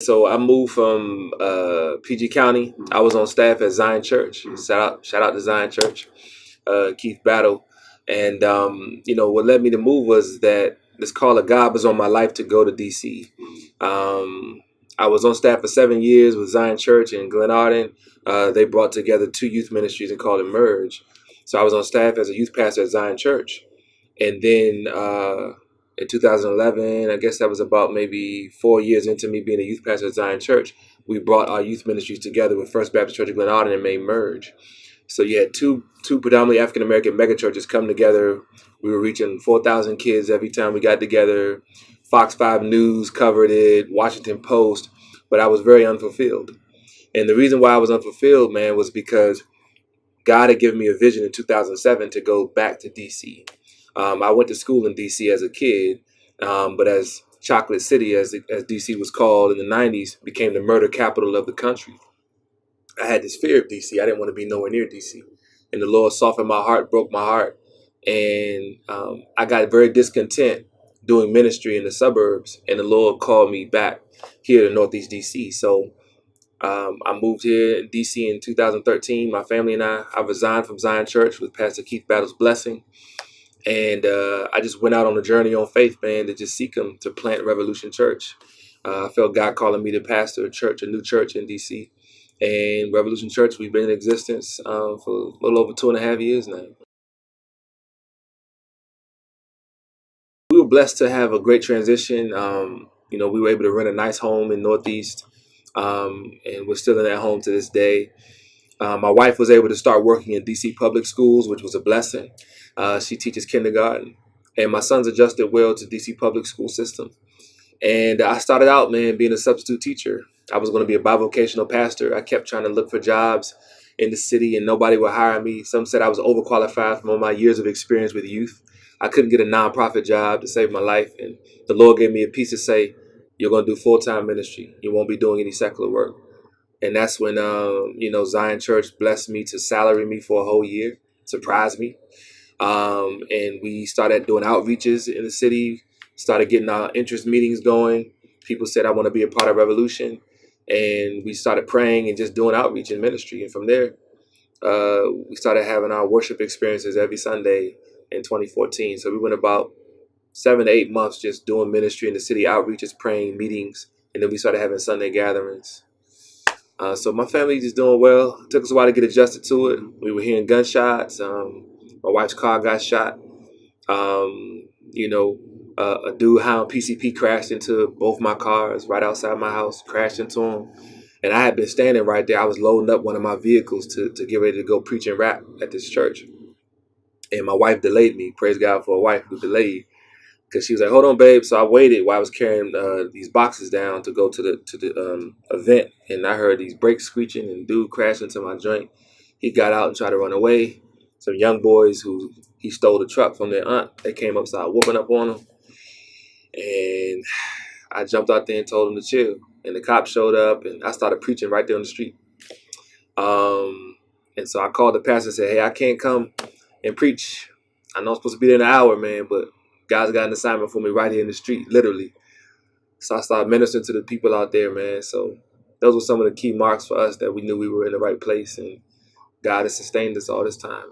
so I moved from PG County. I was on staff at Zion Church. Shout out to Zion Church, Keith Battle. And what led me to move was that this call of God was on my life to go to DC. I was on staff for 7 years with Zion Church in Glen Arden. They brought together 2 youth ministries and called it Merge. So I was on staff as a youth pastor at Zion Church. And then in 2011, I guess that was about maybe 4 years into me being a youth pastor at Zion Church, we brought our youth ministries together with First Baptist Church of Glen Arden and made Merge. So you had two predominantly African-American megachurches come together. We were reaching 4,000 kids every time we got together. Fox 5 News covered it, Washington Post, but I was very unfulfilled. And the reason why I was unfulfilled, man, was because God had given me a vision in 2007 to go back to D.C. I went to school in D.C. as a kid, but as Chocolate City, as D.C. was called in the 90s, became the murder capital of the country. I had this fear of D.C. I didn't want to be nowhere near D.C. And the Lord softened my heart, broke my heart. And I got very discontent doing ministry in the suburbs. And the Lord called me back here to Northeast D.C. So I moved here in D.C. in 2013. My family and I resigned from Zion Church with Pastor Keith Battle's blessing. And I just went out on a journey on faith, man, to just seek him to plant Revolution Church. I felt God calling me to pastor a new church in D.C. And Revolution Church, we've been in existence for a little over 2.5 years now. We were blessed to have a great transition. We were able to rent a nice home in Northeast, and we're still in that home to this day. My wife was able to start working in DC public schools, which was a blessing. She teaches kindergarten, and my sons adjusted well to DC public school system. And I started out, man, being a substitute teacher. I was going to be a bivocational pastor. I kept trying to look for jobs in the city, and nobody would hire me. Some said I was overqualified from all my years of experience with youth. I couldn't get a nonprofit job to save my life, and the Lord gave me a piece to say, you're going to do full-time ministry. You won't be doing any secular work. And that's when, Zion Church blessed me to salary me for a whole year, surprised me. And we started doing outreaches in the city, started getting our interest meetings going. People said, I want to be a part of Revolution. And we started praying and just doing outreach in ministry. And from there, we started having our worship experiences every Sunday in 2014. So we went about 7 to 8 months just doing ministry in the city, outreaches, praying, meetings. And then we started having Sunday gatherings. So my family is doing well. It took us a while to get adjusted to it. We were hearing gunshots. My wife's car got shot. A dude Hound PCP crashed into both my cars right outside my house, crashed into him. And I had been standing right there. I was loading up one of my vehicles to get ready to go preach and rap at this church. And my wife delayed me. Praise God for a wife who delayed. Because she was like, hold on, babe. So I waited while I was carrying these boxes down to go to the event. And I heard these brakes screeching and dude crashed into my joint. He got out and tried to run away. Some young boys who he stole the truck from their aunt. They came up, started whooping up on him. And I jumped out there and told him to chill. And the cops showed up and I started preaching right there on the street. And so I called the pastor and said, hey, I can't come and preach. I know I'm supposed to be there in an hour, man, but God's got an assignment for me right here in the street, literally. So I started ministering to the people out there, man. So those were some of the key marks for us that we knew we were in the right place. And God has sustained us all this time.